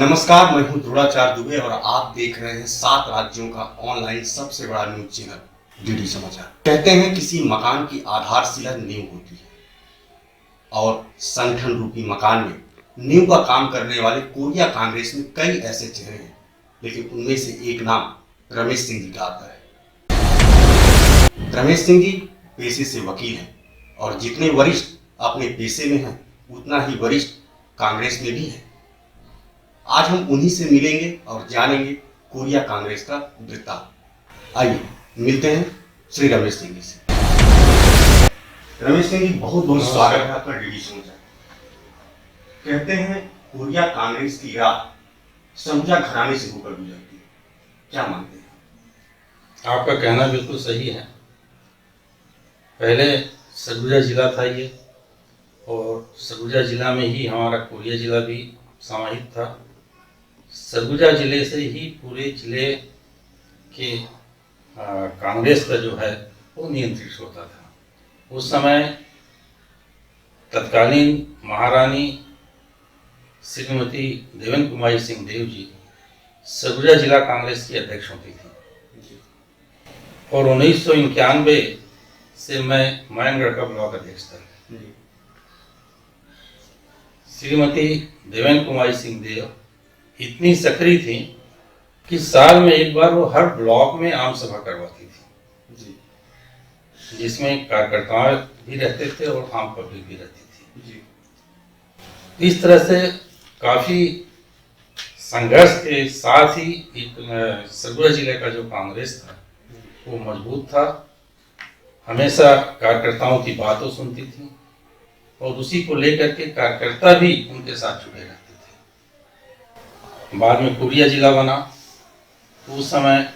नमस्कार, मैं हूं द्रोणाचार्य दुबे और आप देख रहे हैं 7 राज्यों का ऑनलाइन सबसे बड़ा न्यूज चैनल डीडी समाचार। कहते हैं किसी मकान की आधारशिला नींव होती है और संगठन रूपी मकान में नींव का काम करने वाले कोरिया कांग्रेस में कई ऐसे चेहरे हैं, लेकिन उनमें से एक नाम रमेश सिंह जी का आता है। रमेश सिंह जी पेशे से वकील हैं और जितने वरिष्ठ अपने पेशे में हैं उतना ही वरिष्ठ कांग्रेस में भी है। आज हम उन्हीं से मिलेंगे और जानेंगे कोरिया कांग्रेस का वृत्तांत। आइए मिलते हैं श्री रमेश सिंह जी से। रमेश सिंह जी, बहुत बहुत स्वागत है आपका डीडी समाचार। कहते हैं कोरिया कांग्रेस की राह सरगुजा घराने से होकर गुजरती है, क्या मानते हैं? आपका कहना बिल्कुल सही है। पहले सरगुजा जिला था ये, और सरगुजा जिला में ही हमारा कोरिया जिला भी समाहित था। सरगुजा जिले से ही पूरे जिले के कांग्रेस का जो है वो नियंत्रित होता था। उस समय तत्कालीन महारानी श्रीमती देवेन कुमारी सिंह देव जी सरगुजा जिला कांग्रेस की अध्यक्ष होती थी और 1991 से मैं मैनगढ़ का ब्लॉक अध्यक्ष था। श्रीमती देवेन कुमारी सिंह देव इतनी सक्रिय थी कि साल में एक बार वो हर ब्लॉक में आम सभा करवाती थी, जिसमें कार्यकर्ता भी रहते थे और आम पब्लिक भी रहती थी। इस तरह से काफी संघर्ष के साथ ही एक सरगुजा जिले का जो कांग्रेस था वो मजबूत था, हमेशा कार्यकर्ताओं की बातों सुनती थी और उसी को लेकर के कार्यकर्ता भी उनके साथ जुड़े रहते थे। बाद में कोरिया जिला बना, उस समय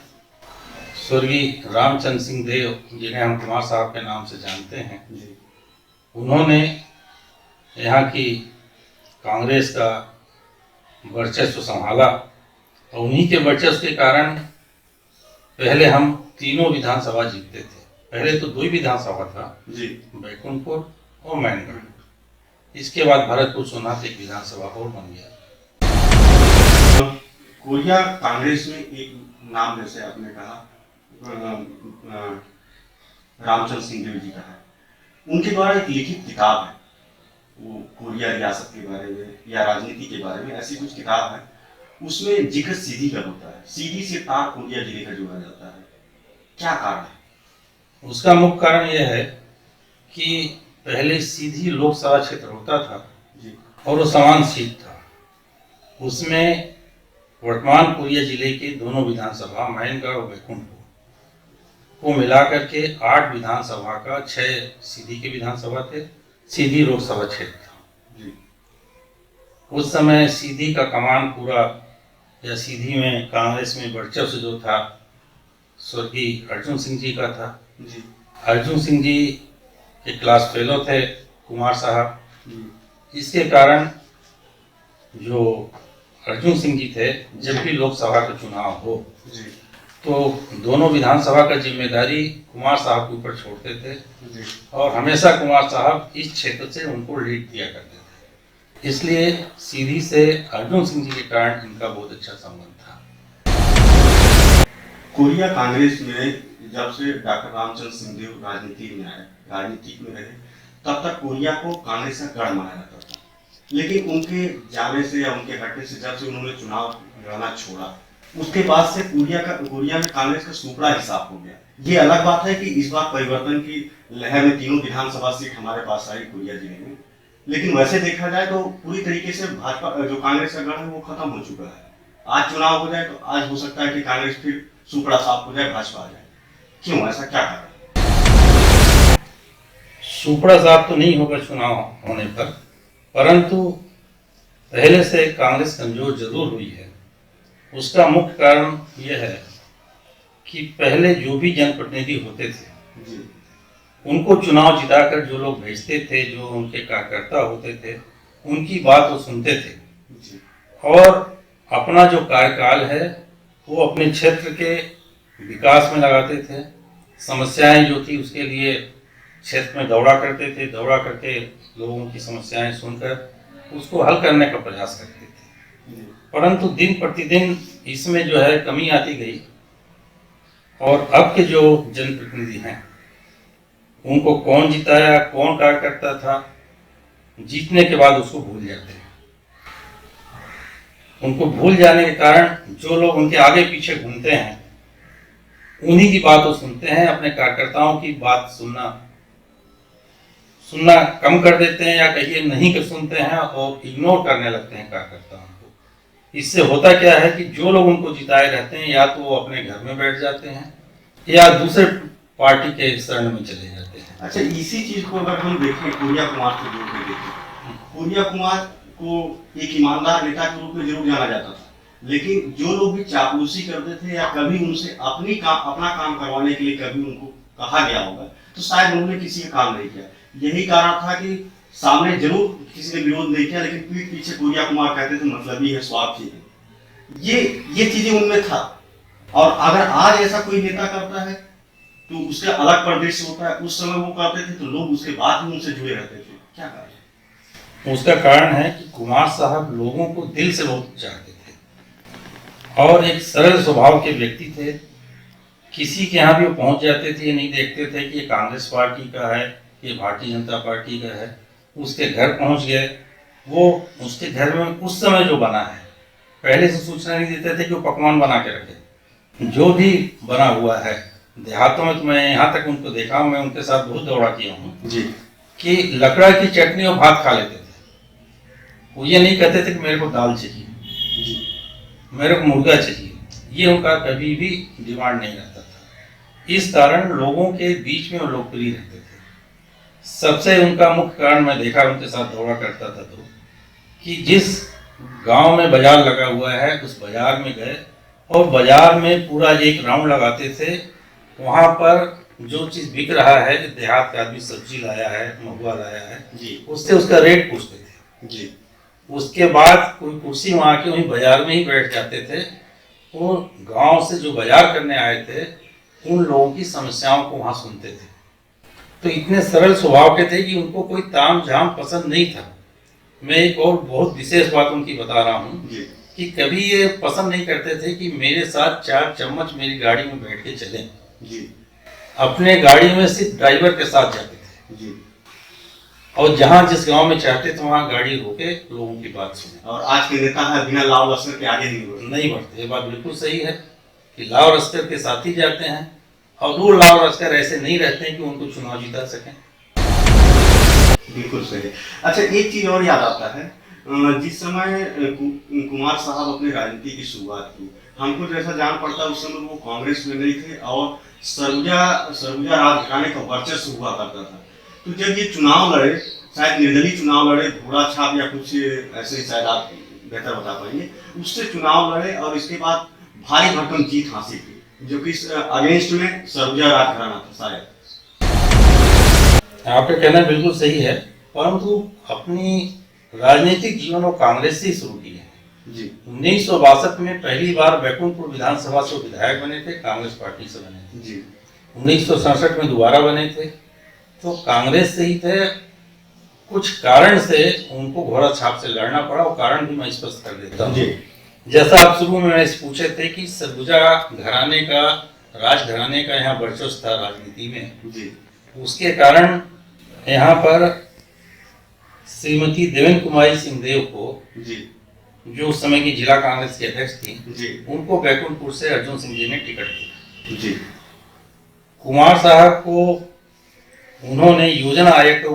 स्वर्गीय रामचंद्र सिंह देव, जिन्हें हम कुमार साहब के नाम से जानते हैं, उन्होंने यहाँ की कांग्रेस का वर्चस्व संभाला और उन्हीं के वर्चस्व के कारण पहले हम तीनों विधानसभा जीतते थे। पहले तो 2 विधानसभा था, बैकुंठपुर और मैनगढ़। इसके बाद भरतपुर सोनात एक विधानसभा और बन गया। कोरिया कांग्रेस में एक नाम जैसे आपने कहा रामचंद्र सिंह देव जी का है, उनके द्वारा एक लिखित किताब है, वो कोरिया रियासत के बारे में या राजनीति के बारे में ऐसी कुछ किताब है। उसमें जिक्र सीधी का होता है, सीधी से तार कोरिया जिले का जोड़ा जाता है। क्या कारण है? उसका मुख्य कारण यह है कि पहले सीधी लोकसभा क्षेत्र होता था और वो समान सीट था। उसमें वर्तमान कोरिया जिले के दोनों विधानसभा मैनगढ़ और बैकुंठपुर को मिलाकर के 8 विधानसभा का 6 सीधी के विधानसभा थे, सीधी लोकसभा क्षेत्र था। उस समय सीधी का कमान पूरा या सीधी में कांग्रेस में वर्चस्व जो था स्वर्गीय अर्जुन सिंह जी का था। अर्जुन सिंह जी के क्लास फेलो थे कुमार साहब। इसके कारण जो अर्जुन सिंह जी थे, जब भी लोकसभा का चुनाव हो तो दोनों विधानसभा का जिम्मेदारी कुमार साहब के ऊपर छोड़ते थे और हमेशा कुमार साहब इस क्षेत्र से उनको लीड दिया करते थे। इसलिए सीधी से अर्जुन सिंह जी के कारण इनका बहुत अच्छा संबंध था। कोरिया कांग्रेस में जब से डॉक्टर रामचंद्र सिंह देव राजनीति में आए, राजनीतिक में रहे, तब तक कोरिया को कांग्रेस का गढ़ माना जाता था। लेकिन उनके जाने से या उनके हटने से जब से उन्होंने चुनाव लड़ना छोड़ा, उसके बाद से कोरिया में कांग्रेस का सुपड़ा ही साफ हो गया। ये अलग बात है कि इस बार परिवर्तन की लहर में 3 विधानसभा सीट हमारे पास आई कोरिया जिले में, लेकिन वैसे देखा जाए तो पूरी तरीके से भाजपा जो कांग्रेस का गढ़ है वो खत्म हो चुका है। आज चुनाव हो जाए तो आज हो सकता है कि कांग्रेस फिर सुपड़ा साफ हो जाए, भाजपा आ जाए। क्यों, ऐसा क्या कारण? सुपड़ा साफ तो नहीं होगा चुनाव होने पर, परंतु पहले से कांग्रेस कमजोर जरूर हुई है। उसका मुख्य कारण यह है कि पहले जो भी जनप्रतिनिधि होते थे उनको चुनाव जिताकर जो लोग भेजते थे, जो उनके कार्यकर्ता होते थे, उनकी बात वो सुनते थे और अपना जो कार्यकाल है वो अपने क्षेत्र के विकास में लगाते थे। समस्याएं जो थी उसके लिए क्षेत्र में दौड़ा करते थे, दौड़ा करके लोगों की समस्याएं सुनकर उसको हल करने का प्रयास करते थे। परंतु दिन प्रतिदिन इसमें जो है कमी आती गई और अब के जो जनप्रतिनिधि हैं उनको कौन जिताया, कौन कार्यकर्ता था, जीतने के बाद उसको भूल जाते हैं। उनको भूल जाने के कारण जो लोग उनके आगे पीछे घूमते हैं उन्हीं की बात वो सुनते हैं, अपने कार्यकर्ताओं की बात सुनना कम कर देते हैं या कहिए नहीं कर सुनते हैं और इग्नोर करने लगते हैं कार्यकर्ताओं को। इससे होता क्या है कि जो लोग उनको जिताए रहते हैं या तो वो अपने घर में बैठ जाते हैं या दूसरे पार्टी के शरण में चले जाते हैं। अच्छा, इसी चीज को अगर हम देखें पूर्या कुमार से जोड़ के देखें, पूर्या कुमार को एक ईमानदार नेता के रूप में जरूर जाना जाता था, लेकिन जो लोग भी चापलूसी करते थे या कभी उनसे अपना काम करवाने के लिए कभी उनको कहा गया होगा तो शायद उन्होंने किसी का काम नहीं किया। यही कारण था कि सामने जरूर किसी ने विरोध नहीं किया, लेकिन पीठ पीछे पूर्या कुमार कहते थे मतलबी है, स्वार्थी है। ये चीजें उनमें था। और अगर आज ऐसा कोई नेता करता है तो उसका अलग परिदृश्य होता है। उस समय वो करते थे तो लोग उसके बाद भी उनसे जुड़े रहते थे। क्या कारण? उसका कारण है कि कुमार साहब लोगों को दिल से बहुत चाहते थे और एक सरल स्वभाव के व्यक्ति थे। किसी के यहाँ भी वो पहुंच जाते थे, ये नहीं देखते थे कि ये कांग्रेस पार्टी का है, ये भारतीय जनता पार्टी का है। उसके घर पहुंच गए, वो उसके घर में उस समय जो बना है पहले से सूचना नहीं देते थे कि वो पकवान बना के रखे। जो भी बना हुआ है देहातों में, तो मैं यहाँ तक उनको देखा हूँ, मैं उनके साथ बहुत दौड़ा किया हूँ जी, कि लकड़ा की चटनी और भात खा लेते थे। वो ये नहीं कहते थे कि मेरे को दाल चाहिए जी, मेरे को मुर्गा चाहिए, ये उनका कभी भी डिमांड नहीं रहता था। इस कारण लोगों के बीच में वो लोकप्रिय रहते थे। सबसे उनका मुख्य कारण मैं देखा, उनके साथ दौड़ा करता था तो कि जिस गांव में बाजार लगा हुआ है उस बाजार में गए और बाजार में पूरा एक राउंड लगाते थे। वहां पर जो चीज बिक रहा है, देहात का आदमी सब्जी लाया है, महुआ लाया है जी, उससे उसका रेट पूछते थे जी। उसके बाद कोई कुर्सी वहां के वहीं बाजार में ही बैठ जाते थे। वो गांव से जो बाजार करने आए थे उन लोगों की समस्याओं को वहां सुनते थे। तो इतने सरल स्वभाव के थे कि उनको कोई ताम झाम पसंद नहीं था। मैं एक और बहुत विशेष बात उनकी बता रहा हूँ कि कभी ये पसंद नहीं करते थे कि मेरे साथ 4 चम्मच मेरी गाड़ी में बैठ के चलें जी। अपने गाड़ी में सिर्फ ड्राइवर के साथ जाते थे जी। और जहाँ जिस गांव में चाहते थे वहाँ गाड़ी रोके लोगों की बात सुने। और आज के नेता है बिना लाव लश्कर के आगे नहीं बढ़ते। ये बात बिल्कुल सही है कि लाव लश्कर के साथ ही जाते हैं और वो लाव लश्कर ऐसे नहीं रहते हैं कि उनको चुनाव जिता सकें। बिल्कुल सही। अच्छा, एक चीज और याद आता है, जिस समय कुमार साहब अपनी राजनीति की शुरुआत की, हमको जैसा जान पड़ता उस समय वो कांग्रेस में नहीं थे और सरगुजा राजघराने का वर्चस्व हुआ करता था। तो जब ये चुनाव लड़े, शायद निर्दलीय चुनाव लड़े, घोड़ा छाप या कुछ ऐसे, शायद आप बेहतर बता पाएंगे, उससे चुनाव लड़े और इसके बाद भारी भरकम जीत हासिल की, जो कि अगेंस्ट में सरगुजा राजघराना था शायद। आपका कहना बिल्कुल सही है, परंतु अपनी राजनीतिक जीवन वो कांग्रेस से ही शुरू की है जी। 1962 में पहली बार बैकुंठपुर विधानसभा से विधायक बने थे, कांग्रेस पार्टी से बने थे जी। 1967 में दोबारा बने थे तो कांग्रेस से ही थे। कुछ कारण से उनको घोड़ा छाप से लड़ना पड़ा, वो कारण भी मैं स्पष्ट कर देता हूँ। जैसा आप शुरू में पूछे थे कि सरगुजा घराने का, राजघराने का यहाँ वर्चस्व था राजनीति में जी। उसके कारण यहाँ पर श्रीमती देवेन कुमारी सिंहदेव को जी, जो उस समय की जिला कांग्रेस की अध्यक्ष थी जी, उनको बैकुंठपुर से अर्जुन सिंह जी ने टिकट दिया जी। कुमार साहब को उन्होंने योजना आयोग का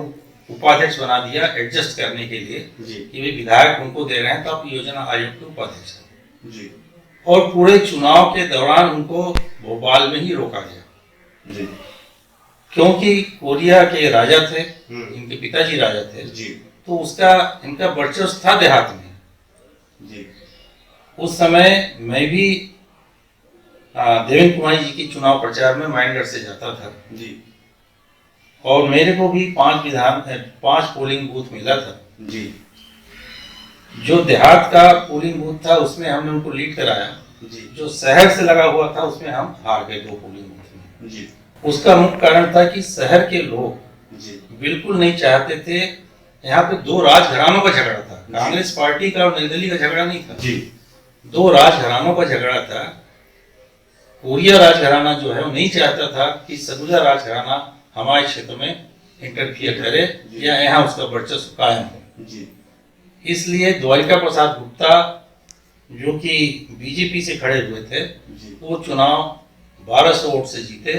उपाध्यक्ष बना दिया एडजस्ट करने के लिए जी, कि वे विधायक उनको दे रहे हैं तो आप योजना आयोग के उपाध्यक्ष हैं जी। और पूरे चुनाव के दौरान उनको भोपाल में ही रोका गया जी, क्योंकि कोरिया के राजा थे, इनके पिताजी राजा थे जी, तो उसका इनका वर्चस्व था देहात में जी। उस समय मैं भी देवेन कुमारी जी की चुनाव प्रचार में माइनगढ़ से जाता था जी, और मेरे को भी 5 पोलिंग बूथ मिला था जी। जो देहात का पोलिंग बूथ था उसमें हमने उनको लीड कराया जी। जो शहर से लगा हुआ था उसमें हम हार गए 2 पोलिंग बूथ में जी। उसका मुख्य कारण था कि शहर के लोग जी बिल्कुल नहीं चाहते थे। यहाँ पे 2 राजघरानों का झगड़ा था, कांग्रेस पार्टी का और निर्दलीय का झगड़ा नहीं था जी। दो राजघरानों का झगड़ा था। कोरिया राजघराना जो है वो नहीं चाहता था कि सरगुजा राजघराना हमारे क्षेत्र में इंटरफियर करे या यहाँ उसका वर्चस्व कायम हो। जी इसलिए द्वारिका प्रसाद गुप्ता जो कि बीजेपी से खड़े हुए थे, जी वो चुनाव 1200 वोट से जीते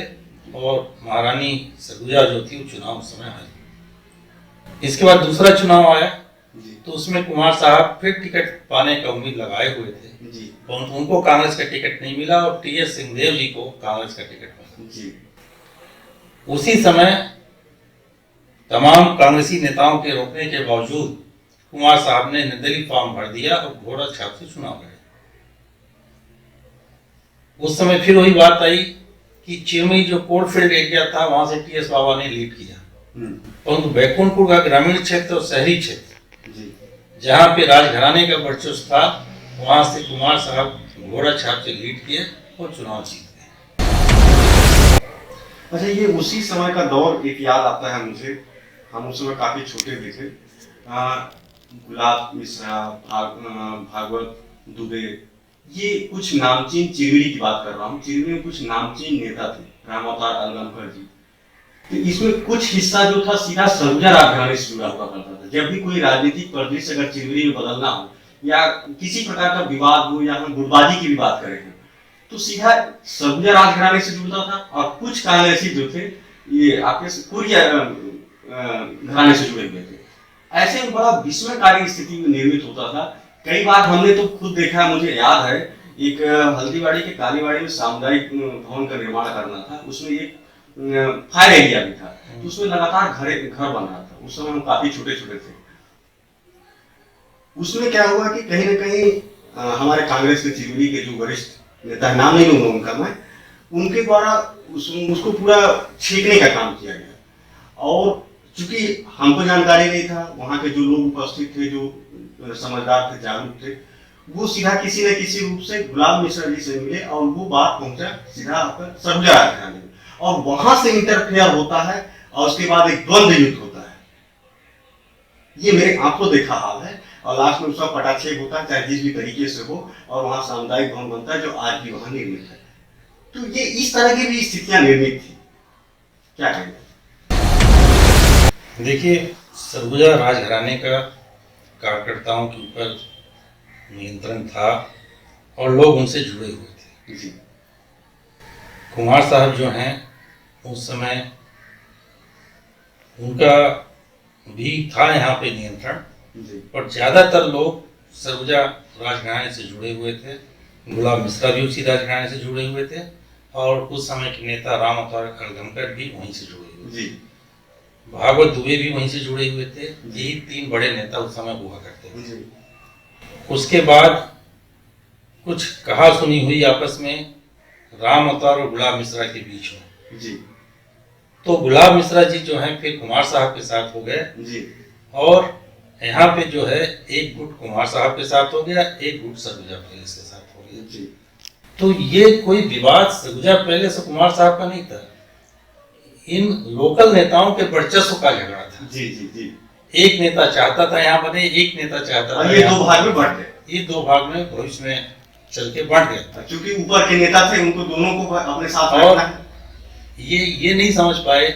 और महारानी सरगुजा जो थी वो चुनाव उस समय हारी। इसके बाद दूसरा चुनाव आया जी तो उसमें कुमार साहब फिर टिकट पाने का उम्मीद लगाए हुए थे। जी उनको कांग्रेस का टिकट नहीं मिला और टी.एस. सिंहदेव जी को कांग्रेस का टिकट मिला। जी उसी समय तमाम कांग्रेसी नेताओं के रोकने के बावजूद कुमार साहब ने निर्दलीय फॉर्म भर दिया और घोड़ा छाप से चुनाव लड़े। उस समय फिर वही बात आई कि चिरमई जो कोलफील्ड एरिया था वहां से टी.एस. बाबा ने लीड किया, परंतु बैकुंठपुर का ग्रामीण क्षेत्र और शहरी क्षेत्र जी जहाँ पे राजघराने का वर्चस्व था वहां से कुमार साहब घोड़ा छाप से लीड किए और चुनाव जीत गए। अच्छा, ये उसी समय का दौर एक याद आता है मुझे। हम उस समय काफी छोटे भी थे। गुलाब मिश्रा, भागवत दुबे, ये कुछ नामचीन, चिरमिरी की बात कर रहा हूँ, चिरमिरी में कुछ नामचीन नेता थे, राम अवतार अलगमकर जी। तो इसमें कुछ हिस्सा जो था सीधा सरगुजा राजघराने से जुड़ा हुआ करता था। जब भी कोई राजनीतिक परिदृश्य अगर चिरमिरी में बदलना हो या किसी प्रकार का विवाद हो या हम गुटबाजी की भी बात करें तो सीधा सरगुजा राजघराने से जुड़ता था। और कुछ कांग्रेसी जो थे ये आपके कोरिया घराने से जुड़े हुए थे। ऐसे में बड़ा विस्मयकारी स्थिति में निर्मित होता था। कई बार हमने तो खुद देखा, मुझे याद है एक हल्दीबाड़ी के कालीबाड़ी में सामुदायिक भवन का निर्माण करना था। उसमें एक फायर एरिया भी था, तो उसमें लगातार घर बन रहा था। उस समय हम काफी छोटे छोटे थे। उसमें क्या हुआ कि कहीं ना कहीं हमारे कांग्रेस के चिरमिरी के जो वरिष्ठ नेता, नाम नहीं लूंगा उनका मैं, उनके द्वारा उसको पूरा छींकने का काम किया गया। और चूंकि हमको जानकारी नहीं था, वहां के जो लोग उपस्थित थे, जो समझदार थे, जागरूक थे, वो सीधा किसी न किसी रूप से गुलाब मिश्रा जी से मिले और वो बात पहुंचा सीधा आपका सरगुजा राजघराने में, और वहां से इंटरफेयर होता है और उसके बाद एक द्वंद्व युद्ध होता है। ये मेरे आंखों देखा हाल है। और लास्ट में उसका पटाक्षेप होता है, चाहे जिस भी तरीके से हो, और वहां सामुदायिक भवन बनता है जो आज भी वहां निर्मित है। तो ये इस तरह की भी स्थितियां निर्मित थी। क्या कहेंगे? देखिए, सरगुजा राजघराने का कार्यकर्ताओं के ऊपर नियंत्रण था और लोग उनसे जुड़े हुए थे। जी कुमार साहब जो हैं उस समय उनका भी था यहाँ पे नियंत्रण, पर ज्यादातर लोग सरगुजा राजघराने से जुड़े हुए थे। गुलाब मिश्रा भी उसी राजघराने से जुड़े हुए थे और उस समय के नेता राम अवतार अलगमकर भी वहीं से जुड़े हुए थे। भागवत दुबे भी वहीं से जुड़े हुए थे। यही तीन बड़े नेता उस समय हुआ करते थे। उसके बाद कुछ कहा सुनी हुई आपस में राम अवतार और गुलाब मिश्रा के बीच में जी। तो गुलाब मिश्रा जी जो हैं फिर कुमार साहब के साथ हो गए जी। और यहाँ पे जो है एक गुट कुमार साहब के साथ हो गया, एक गुट सरगुजा पैलेस के साथ हो गया। जी। तो ये कोई विवाद सरगुजा पैलेस और कुमार साहब का नहीं था, इन लोकल नेताओं के वर्चस्व का झगड़ा था। जी जी जी। एक नेता चाहता था यहाँ बने, एक नेता चाहता था, ये दो भाग में बढ़ गए। ये दो भाग में भविष्य में चल के बढ़ गया। क्योंकि ऊपर के नेता थे, उनको दोनों को अपने साथ और रखना है। ये नहीं समझ पाए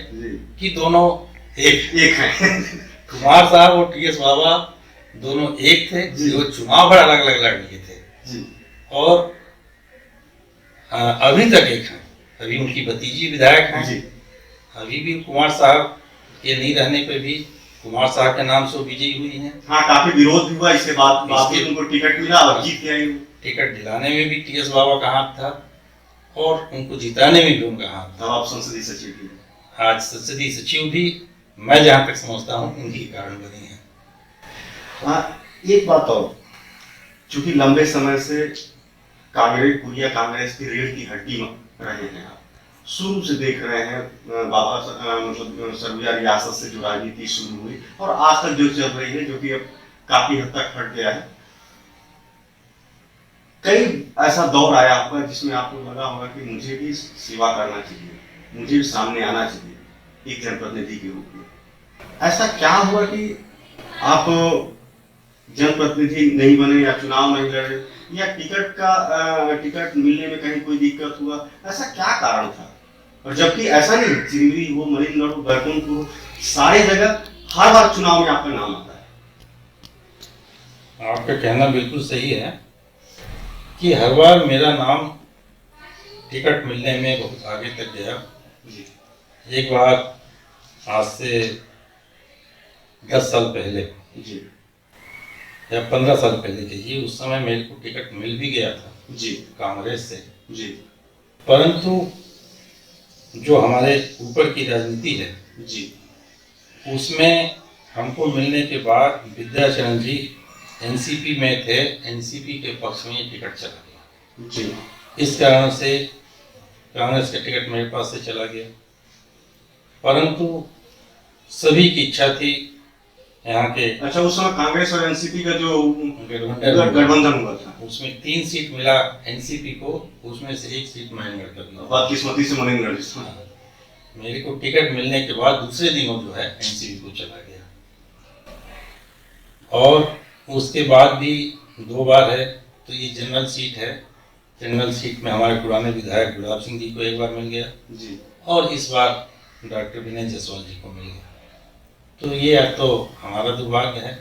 कि दोनों एक हैं। कुमार साहब और टी.एस. बाबा दोनों एक थे, जो चुनाव भर अलग अलग लड़ लिए थे जी। और अभी तक एक हैं। अभी उनकी भतीजी विधायक हैं जी। अभी भी कुमार साहब के नहीं रहने पे भी कुमार साहब के नाम से विजयी हुई हैं। हाँ, काफी विरोध भी हुआ इसके बाद उनको टिकट मिला और जीत गए। टिकट दिलाने में भी टी.एस. बाबा का हाथ था और उनको जिताने में भी उनका हाथ था। आप संसदीय सचिव भी, आज संसदीय सचिव भी मैं जहाँ तक समझता हूँ उनके कारण बनी है। हाँ, एक बात और, चूंकि लंबे समय से कांग्रेस, पूरिया कांग्रेस की रीढ़ की हड्डी में रहे हैं, आप शुरू से देख रहे हैं, बाबा मतलब सरगुजा रियासत से जो राजनीति शुरू हुई और आज तक जो चल रही है, जो कि अब काफी हद तक हट गया है। कई ऐसा दौर आया आपका जिसमें आपको लगा होगा कि मुझे भी सेवा करना चाहिए, मुझे भी सामने आना चाहिए एक जनप्रतिनिधि के रूप में। ऐसा क्या हुआ कि आप जनप्रतिनिधि नहीं बने या चुनाव नहीं लड़े या टिकट मिलने में कहीं कोई दिक्कत हुआ, ऐसा क्या कारण था? और जबकि ऐसा नहीं, चिरमिरी हो, मरीनगढ़ हो, बैकुंठपुर हो, सारे जगह हर बार चुनाव में आपका नाम आता है। आपका कहना बिल्कुल सही है कि हर बार मेरा नाम टिकट मिलने में बहुत आगे तक गया। जी एक बार आज से 10 साल पहले जी या 15 साल पहले कहिए, उस समय मेरे को टिकट मिल भी गया था जी कांग्रेस से। जी परंतु जो हमारे ऊपर की राजनीति है जी उसमें हमको मिलने के बाद विद्याचरण जी एनसीपी में थे, एनसीपी के पक्ष में ये टिकट चला गया। जी इस कारण से कांग्रेस का टिकट मेरे पास से चला गया। परंतु सभी की इच्छा थी यहाँ के। अच्छा, उस समय कांग्रेस और एनसीपी का जो गठबंधन हुआ था, उसमें 3 सीट मिला एनसीपी को, उसमें से 1 सीट महेंद्रगढ़ का मिला। बदकिस्मती से मनेंद्र जी। मेरे को टिकट मिलने के बाद दूसरे दिनों जो है एनसीपी को चला गया। और उसके बाद भी 2 बार है, तो ये जनरल सीट है। जनरल सीट में हमारे पुराने विधायक गुलाब सिंह जी को एक बार मिल गया जी, और इस बार डॉक्टर विनय जायसवाल जी को मिल गया। तो ये अब तो हमारा दुर्भाग्य है।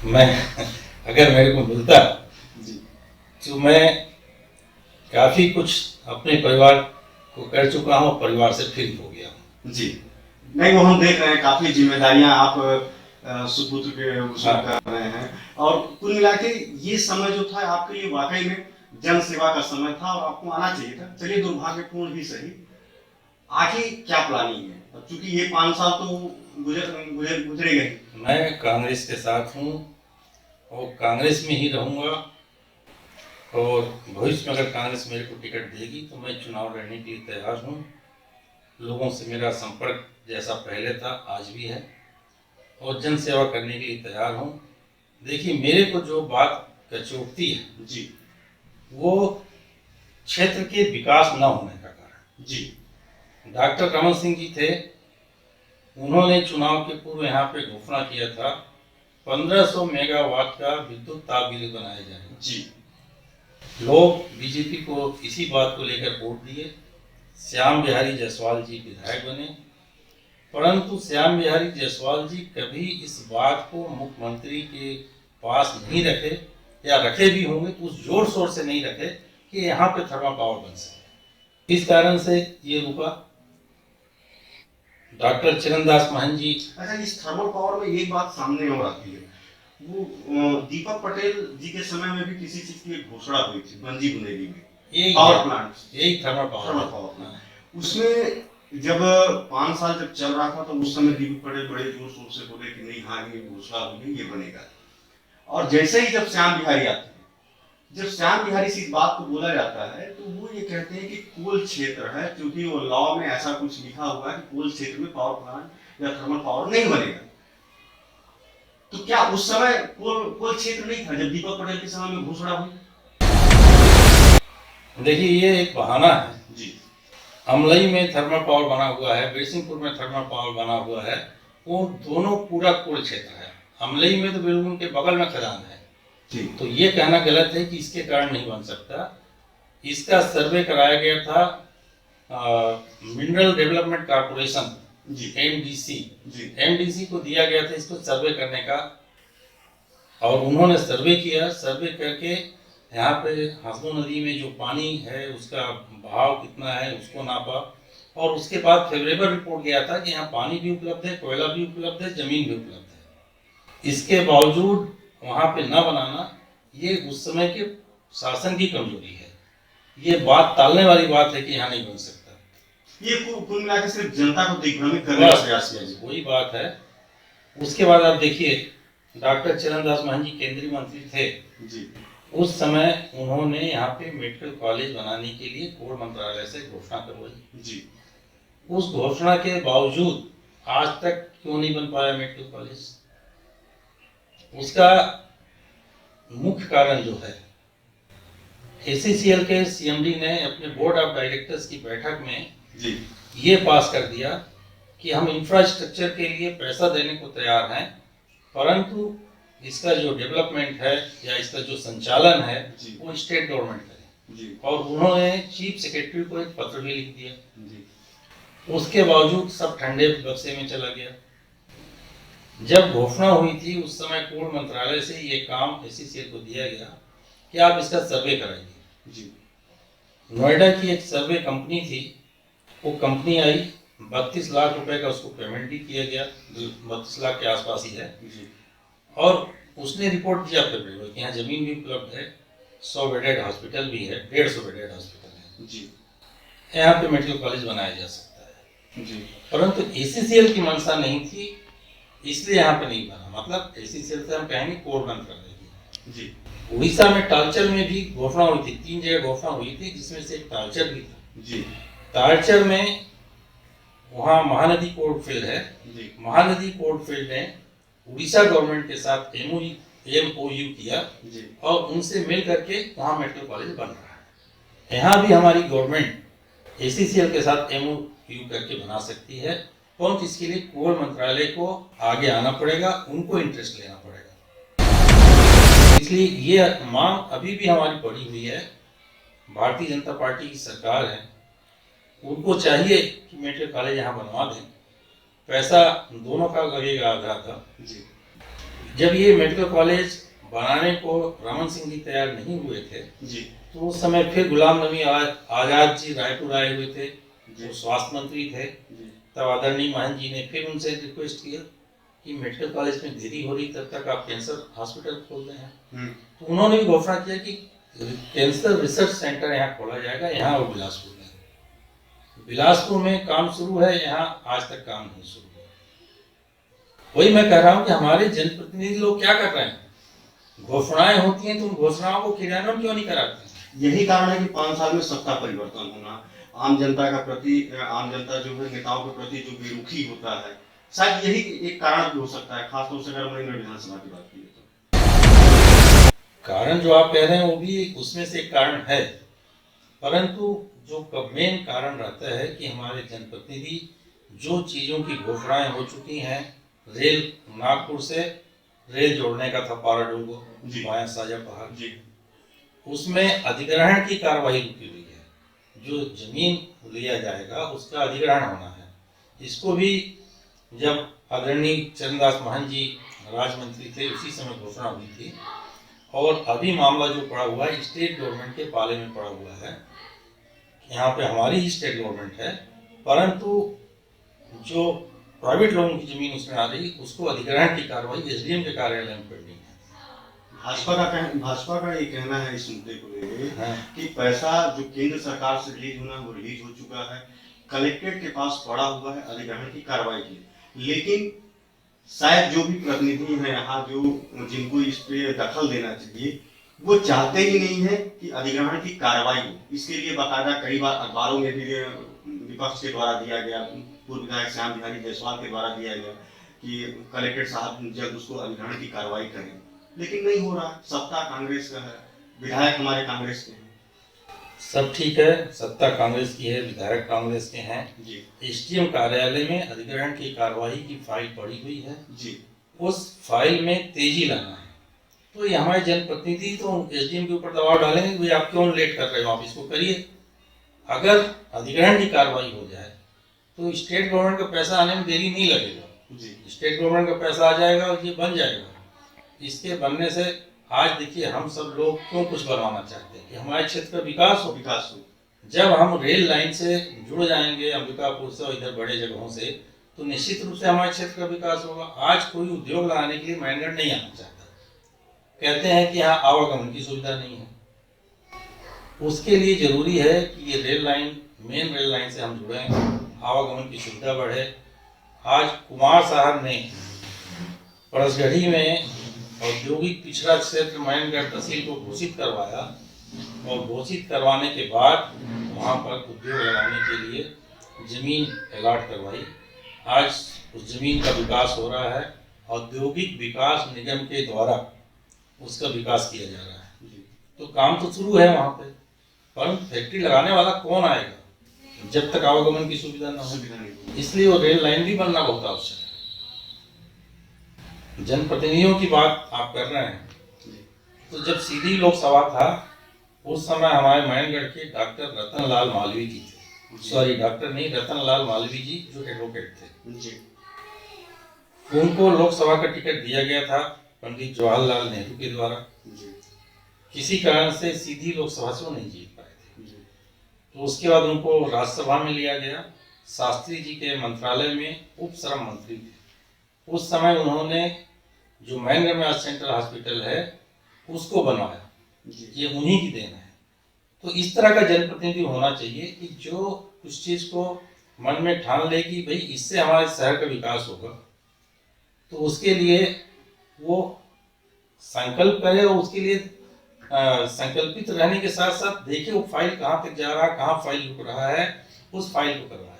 मैं अगर मेरे को मिलता जी, तो मैं काफी कुछ अपने परिवार को कर चुका हूँ, परिवार से फ्री हो गया हूँ। जी। नहीं, वो हम देख रहे हैं, काफी जिम्मेदारियां आप सुपुत्र के उसमें कर रहे हैं। और कुल मिला के ये समय जो था आपके लिए वाकई में जन सेवा का समय था और आपको आना चाहिए था। चलिए, दुर्भाग्यपूर्ण ही सही, आगे क्या प्लानिंग है? अब चूंकि ये 5 साल तो गुजरेगा ही। मैं कांग्रेस के साथ हूँ और कांग्रेस में ही रहूँगा। और भविष्य में अगर कांग्रेस मेरे को टिकट देगी तो मैं चुनाव लड़ने के लिए तैयार हूँ। लोगों से मेरा संपर्क जैसा पहले था आज भी है और जन सेवा करने के लिए तैयार हूँ। देखिए, मेरे को जो बात कचोटती है जी, वो क्षेत्र के विकास न होने का कारण। जी, डॉक्टर रमन सिंह जी थे, उन्होंने चुनाव के पूर्व यहाँ पे घोषणा किया था 1500 मेगावाट का विद्युत ताप ग्रिड बनाया जाएगा। जी, लोग बीजेपी को इसी बात को लेकर वोट दिए। श्याम बिहारी जायसवाल जी विधायक बने, परंतु श्याम बिहारी जायसवाल जी कभी इस बात को मुख्यमंत्री के पास नहीं रखे, या रखे भी होंगे तो उस जोर शोर से नहीं रखे कि यहाँ पे थर्मल पावर बन सके। इस कारण से ये रुका। डॉक्टर चरणदास महंत जी। अच्छा, इस थर्मल पावर में एक बात सामने और आती है, वो दीपक पटेल जी के समय में भी किसी चीज की घोषणा हुई थी मंजी बुंदेली में, पावर प्लांट, यही थर्मल पावर प्लांट। उसमें जब 5 साल जब चल रहा था तो उस समय दीपक पटेल बड़े जोर शोर से बोले कि नहीं, हाँ ये घोषणा होगी, ये बनेगा। और जैसे ही जब श्याम बिहारी आते हैं, जब श्याम बिहारी से इस बात को बोला जाता है तो वो ये कहते हैं कि कोल क्षेत्र है, क्योंकि वो लॉ में ऐसा कुछ लिखा हुआ है कि कोल क्षेत्र में पावर प्लांट या थर्मल पावर नहीं बनेगा। तो क्या उस समय कोल क्षेत्र नहीं था जब दीपक पटेल के समय में घोषणा हुई? देखिए, ये एक बहाना है जी। अमलई में थर्मल पावर बना हुआ है, बिरसिंहपुर में थर्मल पावर बना हुआ है, वो दोनों पूरा कोल क्षेत्र है। अमलई में तो बिल्कुल उनके बगल में खदान है। जी। तो ये कहना गलत है कि इसके कारण नहीं बन सकता। इसका सर्वे कराया गया था mineral development corporation, MDC. MDC को दिया गया था इसको सर्वे करने का, और उन्होंने सर्वे किया। सर्वे करके यहाँ पे हसनो नदी में जो पानी है उसका बहाव कितना है उसको नापा, और उसके बाद फेवरेबल रिपोर्ट गया था कि यहाँ पानी भी उपलब्ध है, कोयला भी उपलब्ध है, जमीन भी उपलब्ध है। इसके बावजूद वहाँ पे न बनाना, ये उस समय के शासन की कमजोरी है। ये बात टालने वाली बात है कि यहाँ नहीं बन सकता। ये कुल मिलाकर सिर्फ जनता को दिग्भ्रमित करने का प्रयास किया जाए, वही बात है। उसके बाद आप देखिए, डॉक्टर चरणदास महंत जी केंद्रीय मंत्री थे जी। उस समय उन्होंने यहाँ पे मेडिकल कॉलेज बनाने के लिए कोर मंत्रालय से घोषणा करवाई जी। उस घोषणा के बावजूद आज तक क्यों नहीं बन पाया मेडिकल कॉलेज? उसका मुख्य कारण जो है, एसीसीएल के सीएमडी ने अपने बोर्ड ऑफ डायरेक्टर्स की बैठक में जी। ये पास कर दिया कि हम इंफ्रास्ट्रक्चर के लिए पैसा देने को तैयार हैं, परंतु इसका जो डेवलपमेंट है या इसका जो संचालन है जी। वो स्टेट गवर्नमेंट करे। जी और उन्होंने चीफ सेक्रेटरी को एक पत्र भी लिख दिया। जी उसके बावजूद सब ठंडे बक्से में चला गया। जब घोषणा हुई थी उस समय कोल मंत्रालय से ये काम एससीसीएल को दिया गया कि आप इसका सर्वे कराइए। जी नोएडा की एक सर्वे कंपनी थी, वो कंपनी आई, 32 लाख रुपए का उसको पेमेंट भी किया गया, 32 लाख के आसपास ही है। जी और उसने रिपोर्ट दिया पेपर कि यहाँ जमीन भी उपलब्ध है, 100 बेडेड हॉस्पिटल भी है, 150 बेडेड हॉस्पिटल है जी यहाँ पे मेडिकल कॉलेज बनाया जा सकता है। जी परंतु एससीसीएल की मंशा नहीं थी, इसलिए यहाँ पे नहीं बना। मतलब एससीसीएल से हम कहेंगे कोर बंद कर देगी। जी उड़ीसा में तालचर में भी घोषणा हुई थी, 3 जगह घोषणा हुई थी, जिसमें से एक तालचर भी था। जी तालचर में वहाँ महानदी कोर्ट फील्ड है। जी महानदी कोर्ट फील्ड ने उड़ीसा गवर्नमेंट के साथ एमओयू किया जी और उनसे मिल करके वहाँ मेडिकल कॉलेज बन रहा है। यहाँ भी हमारी गवर्नमेंट एससीसीएल के साथ एमओयू करके बना सकती है, परंतु इसके लिए कोल मंत्रालय को आगे आना पड़ेगा, उनको इंटरेस्ट लेना पड़ेगा। इसलिए ये मांग अभी भी हमारी पड़ी हुई है। भारतीय जनता पार्टी की सरकार है, उनको चाहिए कि मेडिकल कॉलेज यहाँ बनवा दें। पैसा दोनों का लगेगा आधा आधा। जी जब ये मेडिकल कॉलेज बनाने को रमन सिंह जी तैयार नहीं हुए थे, जी तो उस समय फिर गुलाम नबी आजाद जी रायपुर आए हुए थे, जी वो स्वास्थ्य मंत्री थे। जी तब आदरणीय महंत जी ने फिर उनसे रिक्वेस्ट किया कि मेडिकल कॉलेज में देरी हो रही, तब तक आप कैंसर हॉस्पिटल खोल रहे हैं। तो उन्होंने भी घोषणा किया कि कैंसर रिसर्च सेंटर यहाँ खोला जाएगा, यहाँ और बिलासपुर में। बिलासपुर में काम शुरू है, यहाँ आज तक काम नहीं शुरू हुआ। वही मैं कह रहा हूँ कि हमारे जनप्रतिनिधि लोग क्या कर रहे हैं, घोषणाएं होती हैं तो उन घोषणाओं को क्रियान्वयन क्यों नहीं कराते हैं? यही कारण है कि 5 साल में सत्ता परिवर्तन होना, आम जनता जो है नेताओं के प्रति जो बेरुखी होता है, शायद यही एक कारण भी हो सकता है, खासतौर से अगर मैंने विधानसभा की बात की तो। कारण जो आप कह रहे हैं वो भी उसमें से एक कारण है, परंतु जो मेन कारण रहता है कि हमारे जनप्रतिनिधि जो चीजों की घोषणाएं हो चुकी हैं, रेल नागपुर से रेल जोड़ने का था पाराडू को जी। वाया साजा पहाड़, जी उसमें अधिग्रहण की कार्रवाई रुकी हुई है। जो जमीन लिया जाएगा उसका अधिग्रहण होना है। इसको भी जब आदरणीय चरणदास महंत जी राज्य थे उसी समय घोषणा हुई थी। और अभी मामला जो पड़ा हुआ है स्टेट गवर्नमेंट के पाले में पड़ा हुआ है। यहाँ पे हमारी ही स्टेट गवर्नमेंट है, परंतु जो प्राइवेट लोगों की जमीन उसमें आ रही उसको अधिग्रहण की कार्रवाई एसडीएम के कार्यालय में पेंडिंग है। भाजपा का ये कहना है इस मुद्दे को लेकर हाँ। कि पैसा जो केंद्र सरकार से रिलीज होना वो रिलीज हो चुका है, कलेक्ट्रेट के पास पड़ा हुआ है अधिग्रहण की कार्रवाई की, लेकिन शायद जो भी प्रतिनिधि हैं यहाँ जो जिनको इस पे दखल देना चाहिए वो चाहते ही नहीं है कि अधिग्रहण की कार्रवाई हो। इसके लिए बाकायदा कई बार अखबारों में भी विपक्ष के द्वारा दिया गया, पूर्व विधायक श्याम बिहारी जायसवाल के द्वारा दिया गया कि कलेक्टर साहब जल्द उसको अधिग्रहण की कार्रवाई करें, लेकिन नहीं हो रहा। सत्ता कांग्रेस का है, विधायक हमारे कांग्रेस के हैं। सब ठीक है, सत्ता कांग्रेस की है, विधायक कांग्रेस के हैं जी। एसडीएम कार्यालय में अधिग्रहण की कार्रवाई की फाइल पड़ी हुई है जी। उस फाइल में तेजी लाना है। तो ये हमारे जनप्रतिनिधि तो एसडीएम के ऊपर दबाव डालेंगे कि आप क्यों लेट कर रहे हो, आप इसको करिए। अगर अधिग्रहण की कार्रवाई हो जाए तो स्टेट गवर्नमेंट का पैसा आने में देरी नहीं लगेगा। जी। स्टेट गवर्नमेंट का पैसा आ जाएगा और ये बन जाएगा। इसके बनने से आज देखिए हम सब लोग क्यों कुछ बनवाना चाहते हैं कि हमारे क्षेत्र का विकास हो। जब हम रेल लाइन से जुड़ जाएंगे अंबिकापुर से और इधर बड़े जगहों से, तो निश्चित रूप से हमारे क्षेत्र का विकास होगा। आज कोई उद्योग लगाने के लिए मैनगढ़ नहीं आना चाहता, कहते हैं कि यहाँ आवागमन की सुविधा नहीं है। उसके लिए जरूरी है कि ये rail line, main rail line से हम जुड़े, आवागमन की सुविधा बढ़े। आज कुमार साहब ने परसगढ़ी में औद्योगिक पिछड़ा क्षेत्र मैनगढ़ तहसील को घोषित करवाया और घोषित करवाने के बाद वहाँ पर उद्योग लगाने के लिए जमीन अलॉट करवाई। आज उस जमीन का विकास हो रहा है, औद्योगिक विकास निगम के द्वारा उसका विकास किया जा रहा है। तो काम तो शुरू है वहाँ पे, परंतु फैक्ट्री लगाने वाला कौन आएगा जब तक आवागमन की सुविधा न हो। इसलिए वो रेल लाइन भी बनना बहुत आवश्यक है। जनप्रतिनिधियों की बात आप कर रहे हैं, तो जब सीधी लोकसभा था उस समय हमारे महेंद्रगढ़ के डॉक्टर रतन लाल मालवीय जी थे, सॉरी डॉक्टर नहीं, रतन लाल मालवीय जी जो एडवोकेट थे जी। उनको लोकसभा का टिकट दिया गया था पंडित जवाहरलाल नेहरू के द्वारा। जी। किसी कारण से सीधी लोकसभा से वो नहीं जीत पाए थे, जी। तो उसके बाद उनको राज्यसभा में लिया गया। शास्त्री जी के मंत्रालय में उप श्रम मंत्री थे। उस समय उन्होंने जो महेंद्रगढ़ में आज सेंट्रल हॉस्पिटल है उसको बनवाया, ये उन्हीं की देन है। तो इस तरह का जनप्रतिनिधि होना चाहिए कि जो उस चीज को मन में ठान ले कि भाई इससे हमारे शहर का विकास होगा, तो उसके लिए वो संकल्प करे और उसके लिए संकल्पित रहने के साथ साथ देखे वो फाइल कहाँ तक जा रहा है, कहाँ फाइल रुक रहा है, उस फाइल को करवाए।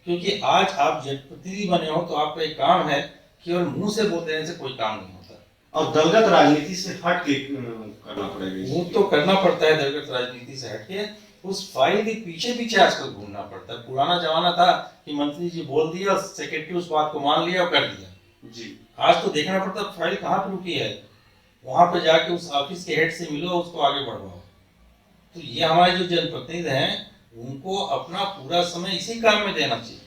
क्योंकि आज आप जनप्रतिनिधि बने हो तो आपका एक काम है, केवल मुंह से बोल देने से कोई काम नहीं होता, और दलगत राजनीति से हट के करना पड़ेगा। वो तो करना पड़ता है, दलगत राजनीति से हट के उस फाइल के पीछे पीछे आजकल घूमना पड़ता है। पुराना जमाना था कि मंत्री जी बोल दिया, सेक्रेटरी उस बात को मान लिया और कर दिया जी। आज तो देखना पड़ता फाइल कहाँ पे रुकी है, वहां पे जाके उस ऑफिस के हेड से मिलो, उसको आगे बढ़वाओ। तो ये हमारे जो जनप्रतिनिधि हैं उनको अपना पूरा समय इसी काम में देना चाहिए।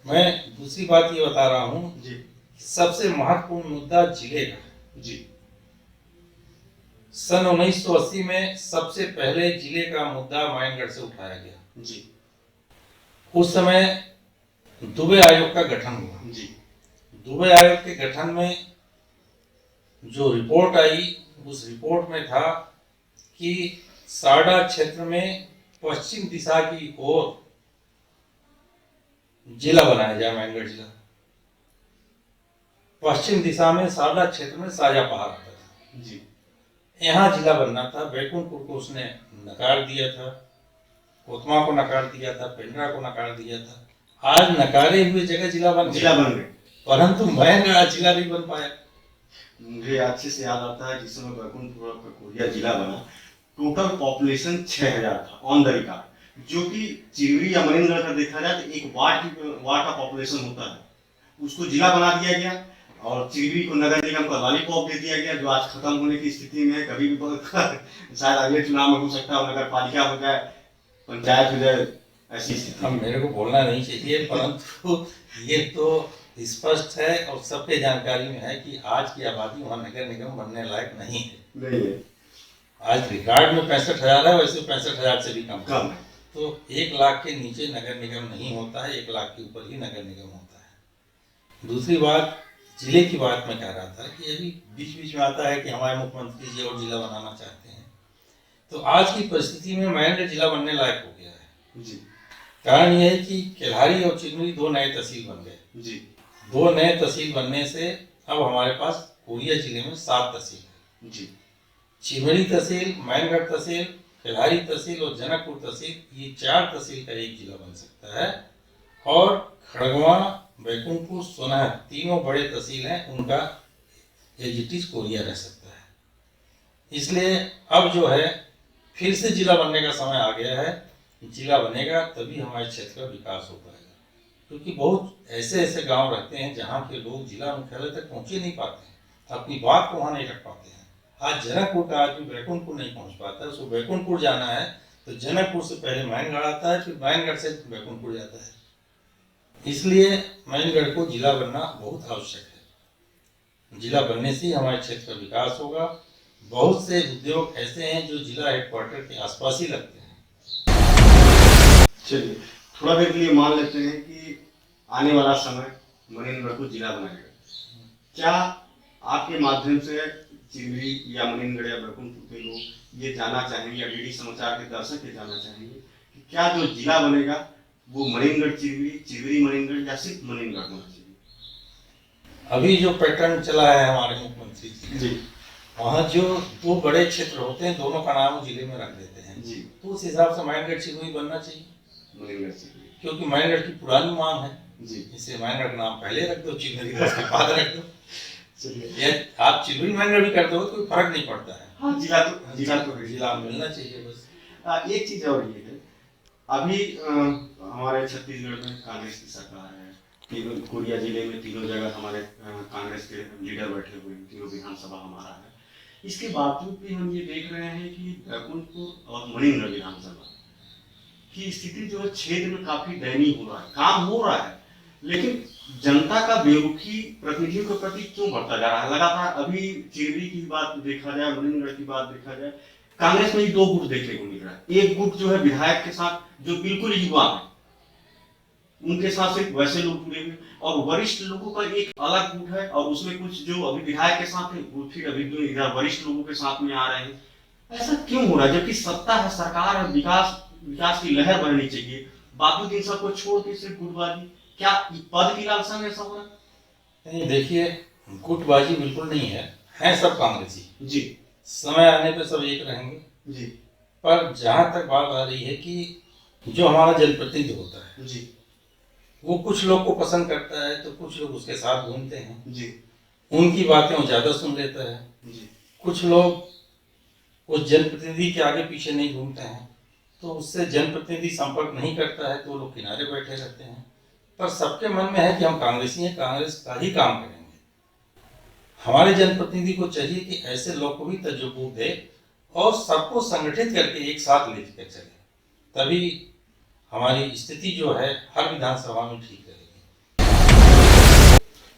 मैं दूसरी बात ये बता रहा हूँ जी। सबसे महत्वपूर्ण मुद्दा जिले का। जी। सन 1980 में सबसे पहले जिले का मुद्दा महेंद्रगढ़ से उठाया गया। जी। उस समय दुबे आयोग का गठन हुआ। जी। दुबे आयोग के गठन में जो रिपोर्ट आई उस रिपोर्ट में था कि सारडा क्षेत्र में पश्चिम दिशा की ओर जिला बनाया जाए, महेंद्रगढ़ जिला। पश्चिम दिशा में सारडा क्षेत्र में साजा पहाड़ आता था जी। यहाँ जिला बनना था। बैकुंठपुर को उसने नकार दिया था, कोतमा को नकार दिया था, पेंड्रा को नकार दिया था। आज नकारे हुए जगह जिला बन गए, परंतु महेंद्रगढ़ जिला नहीं बन पाया। मुझे अच्छे से याद आता है जिस समय बैकुंठपुर का कोरिया जिला बना, टोटल पॉपुलेशन 6000 था ऑन द रिकॉर्ड, जो कि चिवरी या महेंद्रगढ़ का देखा जाए तो एक वार्ड का पॉपुलेशन होता है, उसको जिला बना दिया गया और चिवरी को नगर निगम का लॉलीपॉप दे दिया गया, जो आज खत्म होने की स्थिति में है। कभी भी शायद अगले चुनाव में हो सकता है नगर पालिका हो जाए, पंचायत हो जाए, ऐसी स्थिति। हम मेरे को बोलना नहीं चाहिए, परंतु ये तो स्पष्ट है और सबके जानकारी में है कि आज की आबादी वहाँ नगर निगम बनने लायक नहीं है। आज रिकॉर्ड में 65,000 है, वैसे 65,000 से भी कम है। तो 1 लाख के नीचे नगर निगम नहीं होता है, 1 लाख के ऊपर ही नगर निगम होता है। दूसरी बात, जिले की बात मैं कह रहा था कि अभी बीच बीच में आता है कि हमारे मुख्यमंत्री जी और जिला बनाना चाहते हैं, तो आज की परिस्थिति में महेंद्रगढ़ जिला बनने लायक हो गया है जी। कारण यह है कि केल्हारी और चिरमिरी 2 नए तहसील बन गए जी। 2 नए तहसील बनने से अब हमारे पास कोरिया जिले में 7 तहसील है जी। चिरमिरी तहसील, महेंद्रगढ़ तहसील, केल्हारी तहसील और जनकपुर तहसील, ये 4 तहसील का एक जिला बन सकता है। और खड़गवा, बैकुंठपुर, सोनहर तीनों बड़े तहसील हैं, उनका एजिटिस कोरिया रह सकता है। इसलिए अब जो है फिर से जिला बनने का समय आ गया है। जिला बनेगा तभी हमारे क्षेत्र का विकास हो पाएगा, क्योंकि बहुत ऐसे ऐसे गांव रहते हैं जहां के लोग जिला मुख्यालय तक पहुंचे नहीं पाते हैं, अपनी बात को वहां नहीं रख पाते हैं। आज जनकपुर का आदमी बैकुंठपुर नहीं पहुंच पाता है, उसको बैकुंठपुर जाना है तो जनकपुर से पहले महेंद्रगढ़ आता है, फिर महेंद्रगढ़ से बैकुंठपुर जाता है। इसलिए महेंद्रगढ़ को जिला बनना बहुत आवश्यक है। जिला बनने से हमारे क्षेत्र का विकास होगा। बहुत से उद्योग ऐसे हैं जो जिला हेडक्वार्टर के आसपास ही लगते हैं। चलिए थोड़ा देर के लिए मान लेते हैं कि आने वाला समय महेंद्रगढ़ को जिला बनाएगा, क्या आपके माध्यम से चिवरी या महेंद्रगढ़ या बैकुंठपुर के लोग ये जानना चाहेंगे या डीडी समाचार के दर्शक ये जानना चाहेंगे कि क्या जो जिला बनेगा वो महेंद्रगढ़ चिवरी, चिवरी महेंद्रगढ़ या सिर्फ महेंद्रगढ़ होना चाहिए? अभी जो पैटर्न चला है हमारे मुख्यमंत्री जी, वहाँ जो 2 बड़े क्षेत्र होते हैं दोनों का नाम जिले में रख देते हैं जी, तो उस हिसाब से महेंद्रगढ़ चिवरी बनना चाहिए, महेंद्रगढ़ चिवरी, क्योंकि महेंद्रगढ़ की पुरानी मांग है जी, इससे महेंद्रगढ़ का नाम पहले रख दो, चिवरी का उसके बाद रख दो। चलिए आप चिवरी महेंद्रगढ़ भी कर दो तो कोई फर्क नहीं पड़ता है। हाँ, जिला मिलना चाहिए बस। एक चीज और ये है, अभी हमारे छत्तीसगढ़ में कांग्रेस की सरकार है, कोरिया जिले में तीनों जगह हमारे कांग्रेस के लीडर बैठे हुए हैं, तीनों विधानसभा हमारा है। इसके बावजूद भी हम ये देख रहे हैं कि बैकुंठपुर और मणिनगर विधानसभा की स्थिति जो है क्षेत्र में काफी दयनीय हो रहा है। काम हो रहा है, लेकिन जनता का बेरुखी प्रतिनिधियों के प्रति क्यों बढ़ता जा रहा है लगातार। अभी चिरवी की बात देखा जाए, मणिनगर की बात देखा जाए, कांग्रेस में ही दो गुट देखने को मिल रहा है। एक गुट जो है विधायक के साथ, जो बिल्कुल युवा है, उनके साथ सिर्फ वैसे लोग जुड़े हुए, और वरिष्ठ लोगों का एक अलग गुट है, और उसमें कुछ जो अभी विधायक के साथ है, वो फिर अभी जो इधर वरिष्ठ लोगों के साथ में आ रहे हैं। ऐसा क्यों हो रहा है? जबकि सत्ता है, सरकार है, विकास की लहर बढ़नी चाहिए, बाकी इन सबको छोड़ के सिर्फ गुटबाजी। क्या पद की लालसा में ऐसा हो रहा है? नहीं, देखिए, गुटबाजी बिल्कुल नहीं है सब कांग्रेसी जी। समय आने पे सब एक रहेंगे जी। पर जहां तक बात आ रही है कि जो हमारा जनप्रतिनिधि होता है जी। वो कुछ लोग को पसंद करता है, तो कुछ लोग उसके साथ घूमते हैं जी। उनकी बातें वो ज्यादा सुन लेता है। जी। कुछ लोग उस जनप्रतिनिधि के आगे पीछे नहीं घूमते हैं, तो उससे जनप्रतिनिधि संपर्क नहीं करता है, तो वो लोग किनारे बैठे रहते हैं। पर सबके मन में है कि हम कांग्रेसी हैं, कांग्रेस का ही काम करेंगे। हमारे जनप्रतिनिधि को चाहिए कि ऐसे लोग को भी तजुर्बा दे और सबको संगठित करके एक साथ लेकर चले, तभी हमारी स्थिति जो है हर विधानसभा में ठीक रहेगी।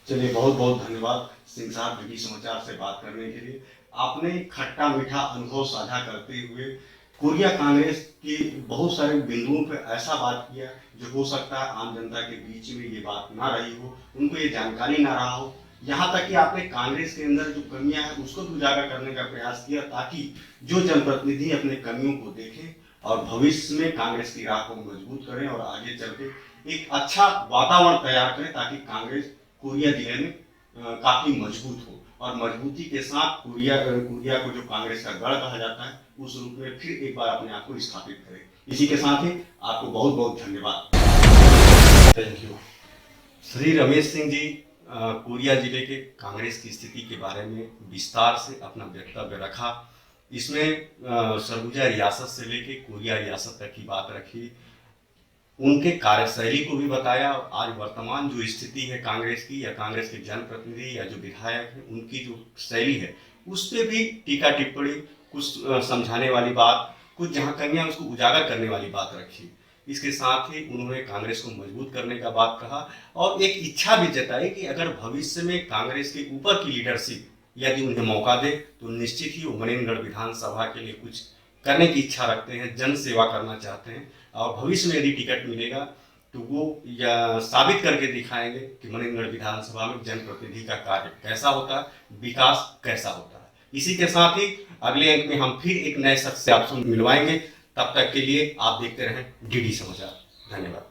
चलिए, बहुत बहुत धन्यवाद सिंह साहब डीडी समाचार से बात करने के लिए। आपने खट्टा मीठा अनुभव साझा करते हुए कोरिया कांग्रेस के बहुत सारे बिंदुओं पर ऐसा बात किया जो हो सकता है आम जनता के बीच में ये बात ना रही हो, उनको ये जानकारी ना रहा हो। यहाँ तक कि आपने कांग्रेस के अंदर जो कमियां हैं उसको भी उजागर करने का प्रयास किया, ताकि जो जनप्रतिनिधि अपने कमियों को देखें और भविष्य में कांग्रेस की राह को मजबूत करें और आगे चल के एक अच्छा वातावरण तैयार करें, ताकि कांग्रेस कोरिया जिले में काफी मजबूत हो, और मजबूती के साथ कोरिया को जो कांग्रेस का गढ़ कहा जाता है, उस रूप में फिर एक बार अपने आप को स्थापित करें। इसी के साथ ही आपको बहुत बहुत धन्यवाद। Thank you. श्री रमेश सिंह जी कोरिया जिले के कांग्रेस की स्थिति के बारे में विस्तार से अपना वक्तव्य रखा। इसमें सरगुजा रियासत से लेके कोरिया रियासत तक की बात रखी, उनके कार्यशैली को भी बताया, और आज वर्तमान जो स्थिति है कांग्रेस की, या कांग्रेस के जनप्रतिनिधि या जो विधायक है उनकी जो शैली है, उस पर भी टीका टिप्पणी, कुछ समझाने वाली बात, कुछ जहाँ कमियां उसको उजागर करने वाली बात रखी। इसके साथ ही उन्होंने कांग्रेस को मजबूत करने का बात कहा, और एक इच्छा भी जताई कि अगर भविष्य में कांग्रेस के ऊपर की लीडरशिप यदि उन्हें मौका दे तो निश्चित ही वो मणिनगर विधानसभा के लिए कुछ करने की इच्छा रखते हैं, जन सेवा करना चाहते हैं, और भविष्य में यदि टिकट मिलेगा तो वो या साबित करके दिखाएंगे कि मणिनगर विधानसभा में जनप्रतिनिधि का कार्य कैसा होता है, विकास कैसा होता है। इसी के साथ ही अगले अंक में हम फिर एक नए शख्स से आपसे मिलवाएंगे। तब तक के लिए आप देखते रहें डीडी समाचार। धन्यवाद।